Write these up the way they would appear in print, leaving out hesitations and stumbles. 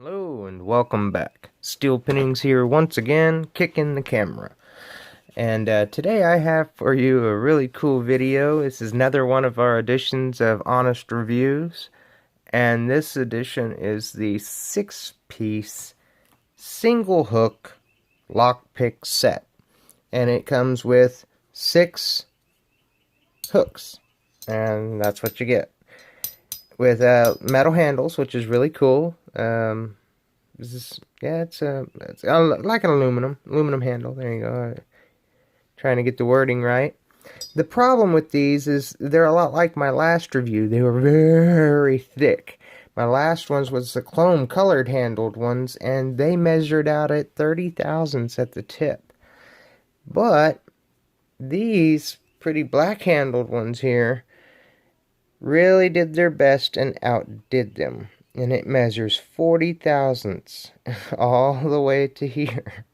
Hello and welcome back. Steel Pinnings here once again, kicking the camera. And today I have for you a really cool video. This is another one of our editions of Honest Reviews. And this edition is the 6-piece single hook lockpick set. And it comes with 6 hooks. And that's what you get. With metal handles, which is really cool. This is, yeah, it's like an aluminum handle. There you go. Trying to get the wording right. The problem with these is they're a lot like my last review. They were very thick. My last ones was the Klom colored handled ones, and they measured out at 30 thousandths at the tip. But these pretty black handled ones here really did their best and outdid them. And it measures 40 thousandths all the way to here.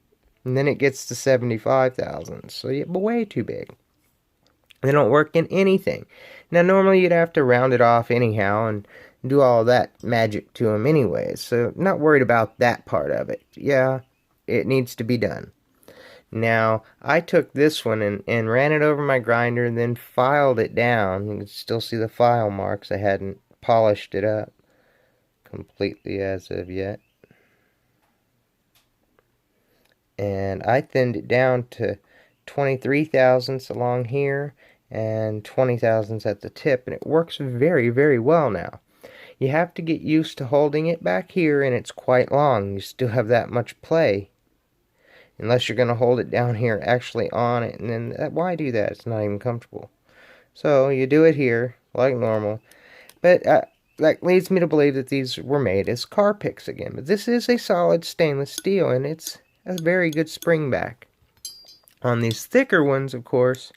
And then it gets to 75 thousandths. So yeah, but way too big. They don't work in anything. Now normally you'd have to round it off anyhow and do all that magic to them anyways. So not worried about that part of it. Yeah, it needs to be done. Now, I took this one and ran it over my grinder and then filed it down. You can still see the file marks. I hadn't polished it up completely as of yet. And I thinned it down to 23 thousandths along here and 20 thousandths at the tip, and it works very, very well now. You have to get used to holding it back here, and it's quite long. You still have that much play. Unless you're going to hold it down here actually on it, and then why do that? It's not even comfortable. So you do it here like normal. But that leads me to believe that these were made as car picks again. But this is a solid stainless steel, and it's a very good spring back. On these thicker ones, of course,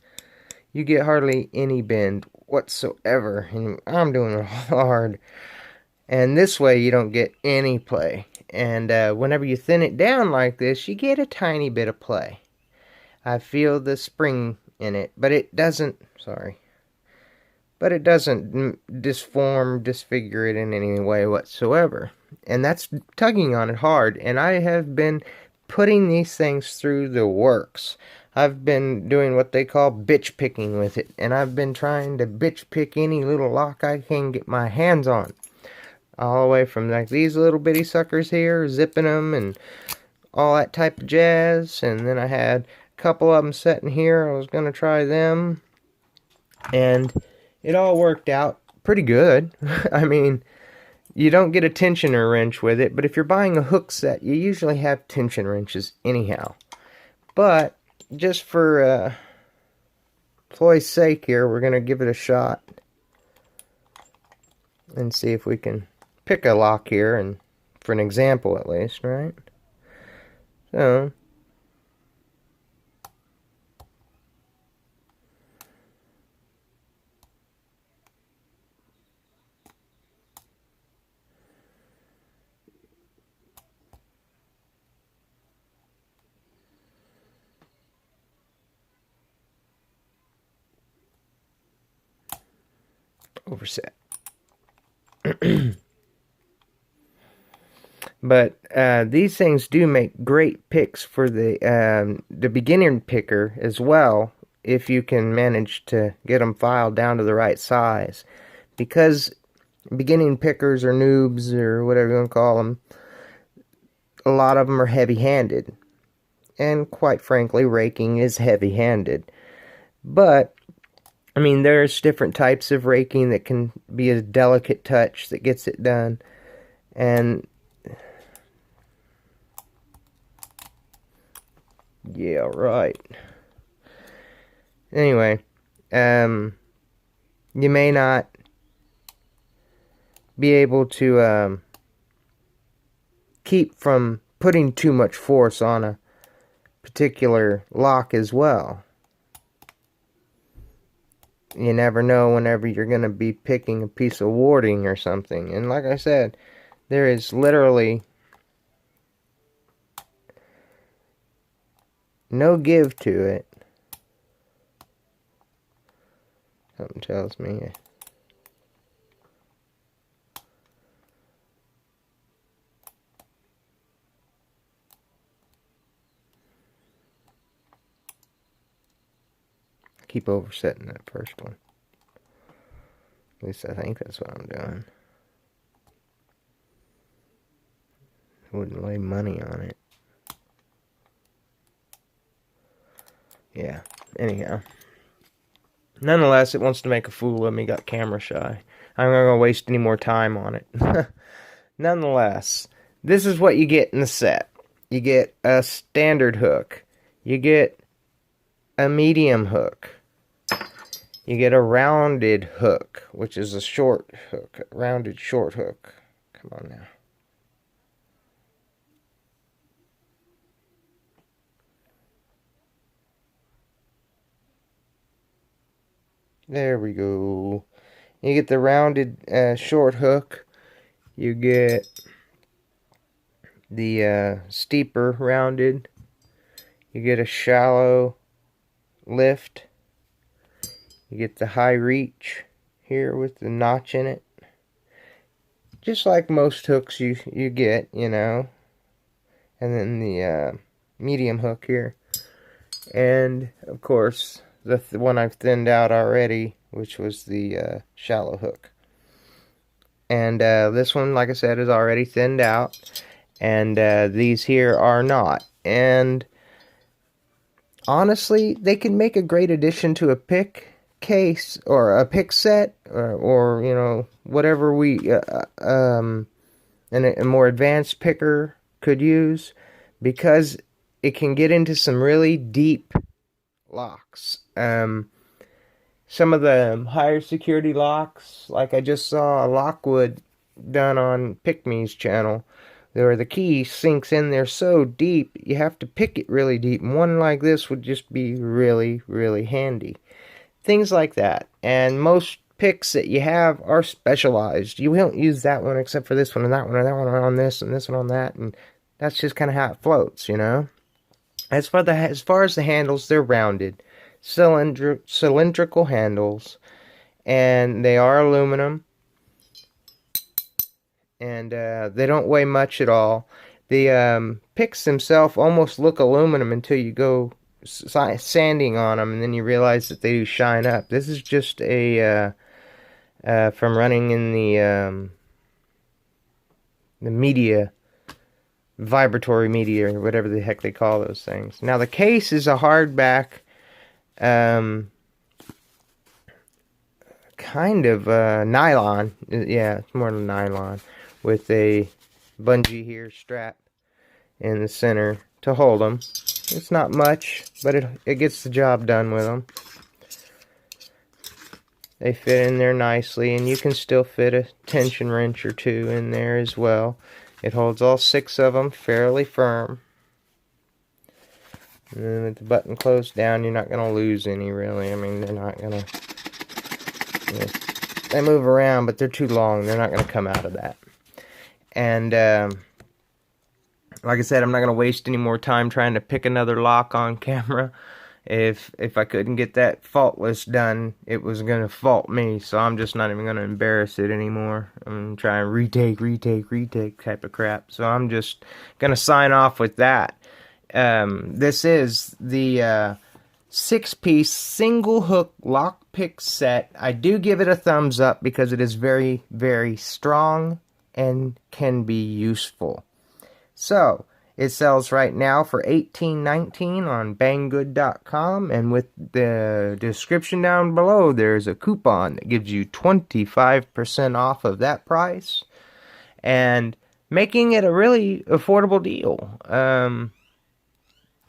you get hardly any bend whatsoever. And I'm doing it hard. And this way you don't get any play. And whenever you thin it down like this, you get a tiny bit of play. I feel the spring in it, but it doesn't, but it doesn't disfigure it in any way whatsoever. And that's tugging on it hard. And I have been putting these things through the works. I've been doing what they call bitch picking with it. And I've been trying to bitch pick any little lock I can get my hands on. All the way from like these little bitty suckers here, zipping them and all that type of jazz. And then I had a couple of them sitting here. I was going to try them. And it all worked out pretty good. I mean, you don't get a tensioner wrench with it. But if you're buying a hook set, you usually have tension wrenches anyhow. But just for ploy's sake here, we're going to give it a shot. And see if we can pick a lock here, and for an example at least, right? So overset. But these things do make great picks for the beginner picker as well, if you can manage to get them filed down to the right size. Because beginning pickers or noobs or whatever you want to call them, a lot of them are heavy-handed. And quite frankly, raking is heavy-handed. But I mean, there's different types of raking that can be a delicate touch that gets it done. And yeah, right. Anyway, you may not be able to keep from putting too much force on a particular lock as well. You never know whenever you're going to be picking a piece of warding or something. And like I said, there is literally no give to it. Something tells me. keep oversetting that first one. At least I think that's what I'm doing. Wouldn't lay money on it. Yeah, anyhow. Nonetheless, it wants to make a fool of me, got camera shy. I'm not going to waste any more time on it. Nonetheless, this is what you get in the set. You get a standard hook. You get a medium hook. You get a rounded hook, which is a short hook, a rounded short hook. Come on now. There we go. You get the rounded short hook. You get the steeper rounded. You get a shallow lift. You get the high reach here with the notch in it. Just like most hooks you get, you know. And then the medium hook here. And, of course, the one I've thinned out already, which was the shallow hook. And this one, like I said, is already thinned out. And these here are not. And honestly, they can make a great addition to a pick case or a pick set or you know, whatever and a more advanced picker could use, because it can get into some really deep locks. Some of the higher security locks, like I just saw a Lockwood done on Pick Me's channel, where the key sinks in there so deep, you have to pick it really deep. And one like this would just be really, really handy. Things like that. And most picks that you have are specialized. You won't use that one except for this one and that one on this and this one on that. And that's just kind of how it floats, you know. As far as the handles, they're rounded. Cylindrical handles. And they are aluminum. And they don't weigh much at all. The picks themselves almost look aluminum until you go sanding on them, and then you realize that they do shine up. This is just a from running in the media, vibratory media, or whatever the heck they call those things. Now the case is a hardback, kind of nylon. Yeah, it's more than nylon, with a bungee here strap in the center to hold them. It's not much, but it gets the job done with them. They fit in there nicely, and you can still fit a tension wrench or two in there as well. It holds all 6 of them fairly firm. And then with the button closed down, you're not going to lose any, really. I mean, they're not going to... You know, they move around, but they're too long. They're not going to come out of that. And... like I said, I'm not going to waste any more time trying to pick another lock on camera. If I couldn't get that faultless done, it was going to fault me. So I'm just not even going to embarrass it anymore. I'm trying retake type of crap. So I'm just going to sign off with that. This is the 6-piece single hook lock pick set. I do give it a thumbs up because it is very, very strong and can be useful. So, it sells right now for $18.19 on Banggood.com, and with the description down below, there's a coupon that gives you 25% off of that price, and making it a really affordable deal.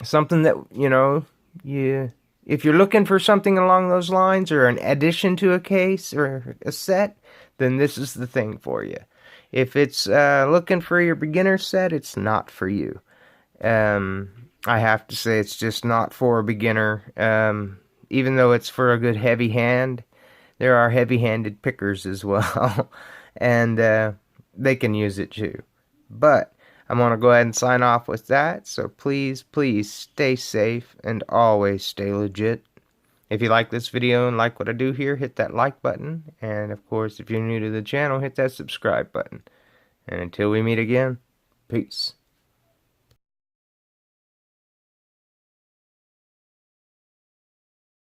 Something that, you know, if you're looking for something along those lines, or an addition to a case or a set, then this is the thing for you. If it's looking for your beginner set, it's not for you. I have to say it's just not for a beginner. Even though it's for a good heavy hand, there are heavy-handed pickers as well. And they can use it too. But I'm going to go ahead and sign off with that. So please, please stay safe and always stay legit. If you like this video and like what I do here, hit that like button. And of course, if you're new to the channel, hit that subscribe button. And until we meet again, peace.